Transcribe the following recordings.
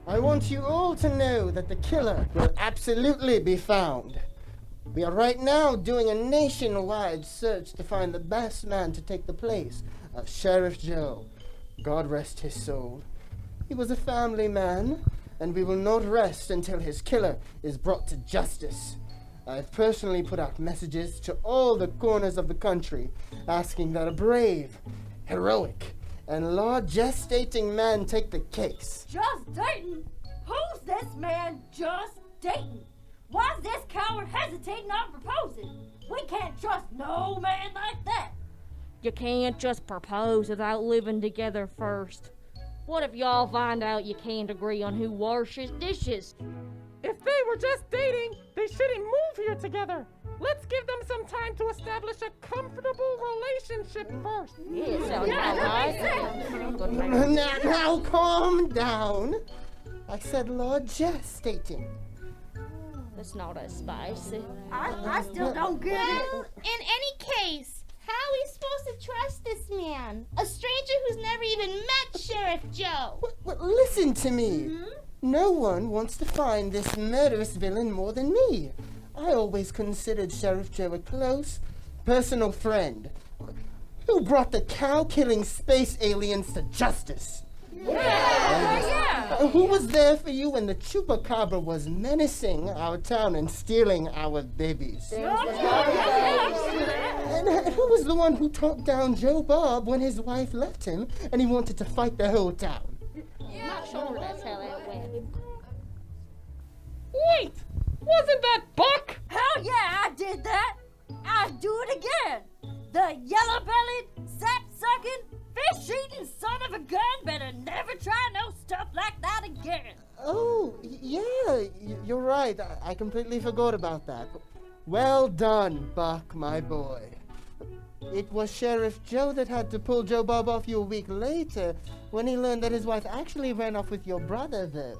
I want you all to know that the killer will absolutely be found. We are right now doing a nationwide search to find the best man to take the place of Sheriff Joe. God rest his soul. He was a family man, and we will not rest until his killer is brought to justice. I've personally put out messages to all the corners of the country asking that a brave, heroic, and law-gestating man take the case. Just Dayton? Who's this man, Just Dayton? Why's this coward hesitating on proposing? We can't trust no man like that. You can't just propose without living together first. What if y'all find out you can't agree on who washes dishes? If they were just dating, they shouldn't move here together. Let's give them some time to establish a comfortable relationship first. Yeah, sounds about right. Now calm down. I said law-gestating. That's not as spicy. I still don't get it. In any case, how are we supposed to trust this man? A stranger who's never even met Sheriff Joe. Listen to me. No one wants to find this murderous villain more than me. I always considered Sheriff Joe a close, personal friend who brought the cow-killing space aliens to justice. Who was there for you when the chupacabra was menacing our town and stealing our babies? And who was the one who talked down Joe Bob when his wife left him and he wanted to fight the whole town? I'm not sure that's how that went. Wait! Wasn't that Buck? Hell yeah, I did that. I'd do it again. The yellow-bellied, sap-sucking, fish-eating son of a gun better never try no stuff like that again. Oh, yeah, you're right. I completely forgot about that. Well done, Buck, my boy. It was Sheriff Joe that had to pull Joe Bob off you a week later when he learned that his wife actually ran off with your brother, though.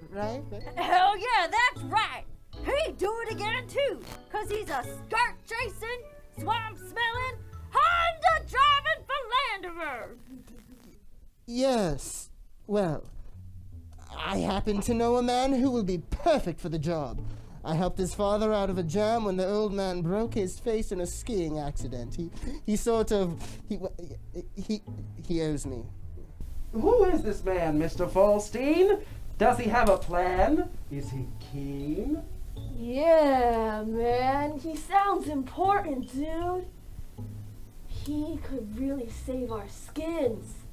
Right? Hell yeah, that's right. He'd do it again, too, 'cause he's a skirt-chasing, swamp-smelling, Honda-driving philanderer. Yes. Well, I happen to know a man who will be perfect for the job. I helped his father out of a jam when the old man broke his face in a skiing accident. He owes me. Who is this man, Mr. Falstein? Does he have a plan? Is he keen? Yeah, man. He sounds important, dude. He could really save our skins.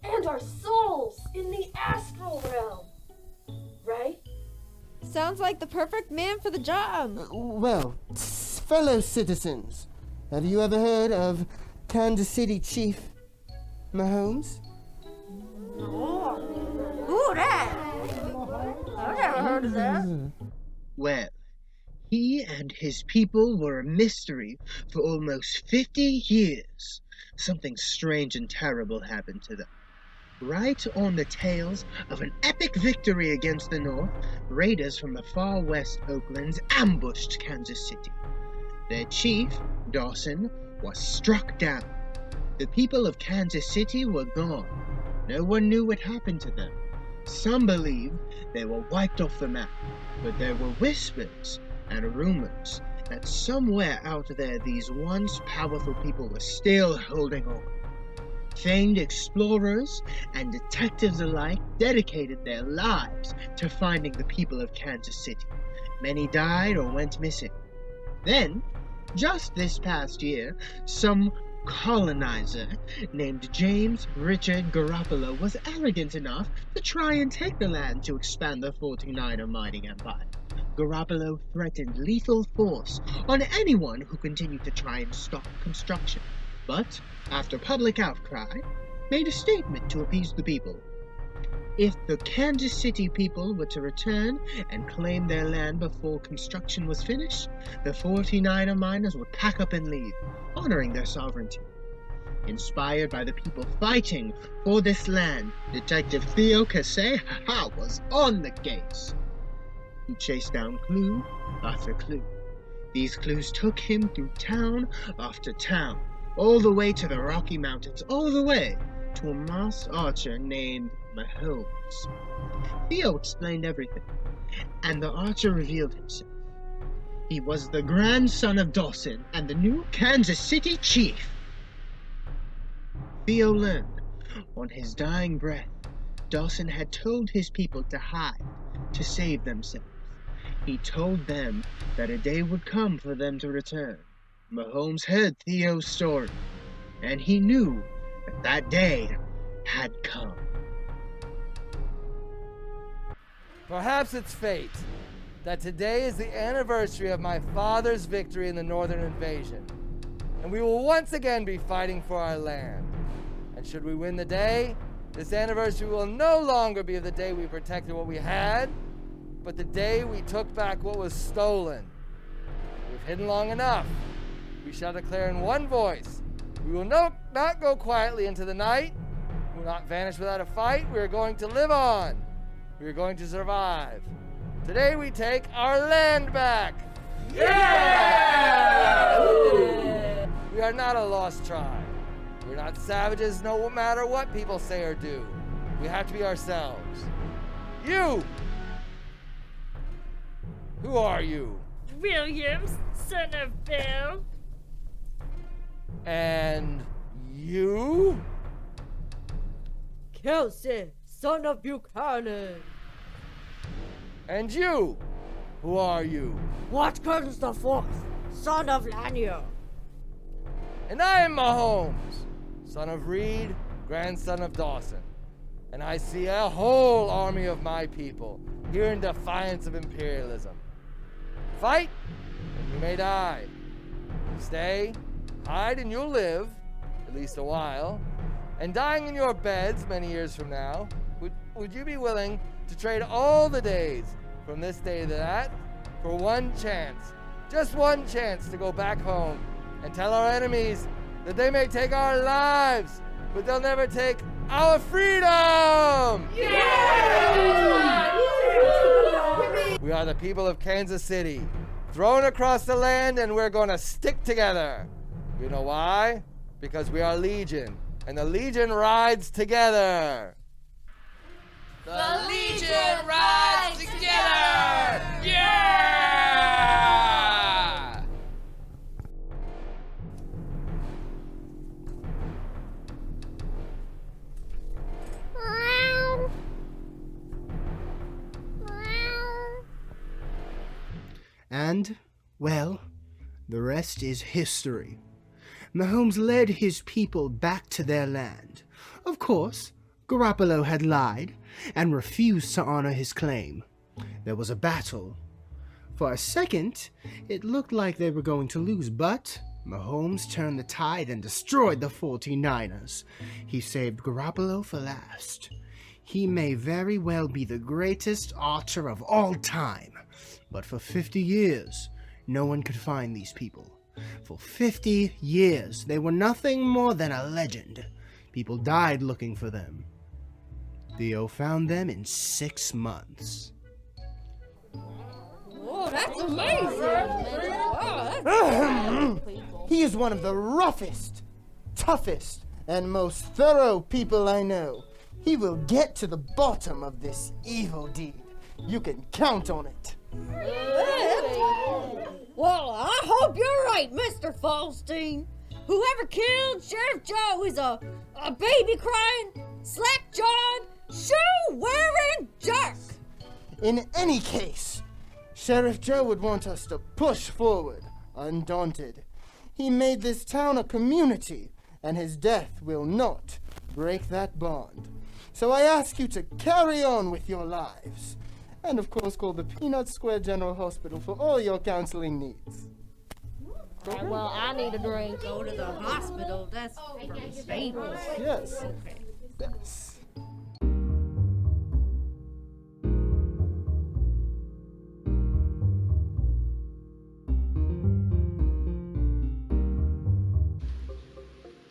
And our souls in the astral realm. Right? Sounds like the perfect man for the job. Well, fellow citizens, have you ever heard of Kansas City Chief Mahomes? Who that? I've never heard of that. Well, he and his people were a mystery for almost 50 years. Something strange and terrible happened to them. Right on the tails of an epic victory against the North, raiders from the far west Oaklands ambushed Kansas City. Their chief, Dawson, was struck down. The people of Kansas City were gone. No one knew what happened to them. Some believe they were wiped off the map, but there were whispers and rumors that somewhere out there these once powerful people were still holding on. Famed explorers and detectives alike dedicated their lives to finding the people of Kansas City. Many died or went missing. Then, just this past year, some colonizer named James Richard Garoppolo was arrogant enough to try and take the land to expand the 49er mining empire. Garoppolo threatened lethal force on anyone who continued to try and stop construction, but, after public outcry, made a statement to appease the people. If the Kansas City people were to return and claim their land before construction was finished, the 49er miners would pack up and leave, honoring their sovereignty. Inspired by the people fighting for this land, Detective Theo Kassay was on the case. He chased down clue after clue. These clues took him through town after town, all the way to the Rocky Mountains, all the way to a masked archer named Mahomes. Theo explained everything, and the archer revealed himself. He was the grandson of Dawson and the new Kansas City chief. Theo learned, on his dying breath, Dawson had told his people to hide, to save themselves. He told them that a day would come for them to return. Mahomes heard Theo's story, and he knew that that day had come. Perhaps it's fate that today is the anniversary of my father's victory in the Northern Invasion, and we will once again be fighting for our land. And should we win the day, this anniversary will no longer be of the day we protected what we had, but the day we took back what was stolen. We've hidden long enough. We shall declare in one voice, we will not go quietly into the night. We will not vanish without a fight. We are going to live on. We are going to survive. Today we take our land back. Yeah! We are not a lost tribe. We're not savages no matter what people say or do. We have to be ourselves. You! Who are you? Williams, son of Bill. And you? Kassay, son of Buchanan. And you? Who are you? Watkins the Fourth, son of Lanier. And I am Mahomes, son of Reed, grandson of Dawson. And I see a whole army of my people here in defiance of imperialism. Fight, and you may die. Stay, hide, and you'll live, at least a while. And dying in your beds many years from now, would you be willing to trade all the days from this day to that for one chance, just one chance to go back home and tell our enemies that they may take our lives, but they'll never take our freedom! Yeah! We are the people of Kansas City, thrown across the land, and we're gonna stick together. You know why? Because we are Legion, and the Legion rides together. The Legion rides together! Yeah! And, well, the rest is history. Mahomes led his people back to their land. Of course, Garoppolo had lied and refused to honor his claim. There was a battle. For a second, it looked like they were going to lose, but Mahomes turned the tide and destroyed the 49ers. He saved Garoppolo for last. He may very well be the greatest archer of all time, but for 50 years, no one could find these people. For 50 years, they were nothing more than a legend. People died looking for them. Theo found them in 6 months. Oh, that's amazing! Wow, He is one of the roughest, toughest, and most thorough people I know. He will get to the bottom of this evil deed. You can count on it. Well, I hope you're right, Mr. Falstein. Whoever killed Sheriff Joe is a baby-crying, slack-jawed, shoe-wearing jerk. In any case, Sheriff Joe would want us to push forward, undaunted. He made this town a community, and his death will not break that bond. So I ask you to carry on with your lives. And of course, call the Peanut Square General Hospital for all your counseling needs. Right, well, I need a drink. Go to the hospital. That's for babies. Yes. Okay. Yes.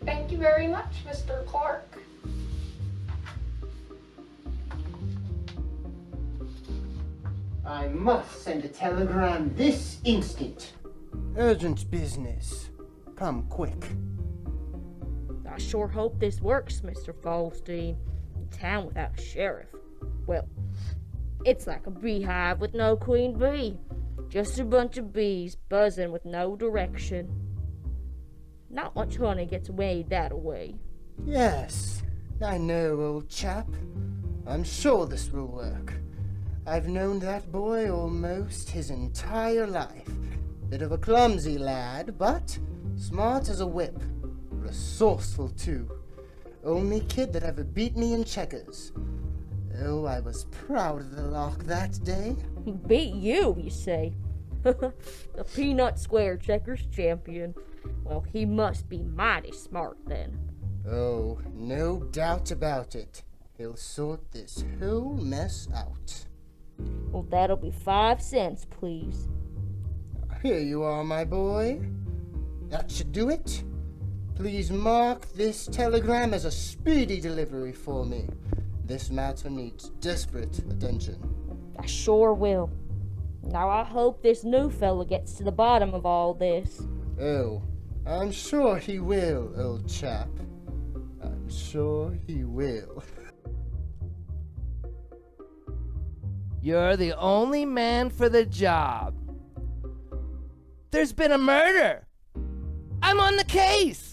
Thank you very much, Mr. Clark. I must send a telegram this instant. Urgent business. Come quick. I sure hope this works, Mr. Falstein. A town without a sheriff. Well, it's like a beehive with no queen bee. Just a bunch of bees buzzing with no direction. Not much honey gets made that way. Yes, I know, old chap. I'm sure this will work. I've known that boy almost his entire life. Bit of a clumsy lad, but smart as a whip. Resourceful, too. Only kid that ever beat me in checkers. Oh, I was proud of the lock that day. Beat you, you say? The Peanut Square checkers champion. Well, he must be mighty smart then. Oh, no doubt about it. He'll sort this whole mess out. Well, that'll be 5 cents, please. Here you are, my boy. That should do it. Please mark this telegram as a speedy delivery for me. This matter needs desperate attention. I sure will. Now I hope this new fella gets to the bottom of all this. Oh, I'm sure he will, old chap. I'm sure he will. You're the only man for the job. There's been a murder. I'm on the case.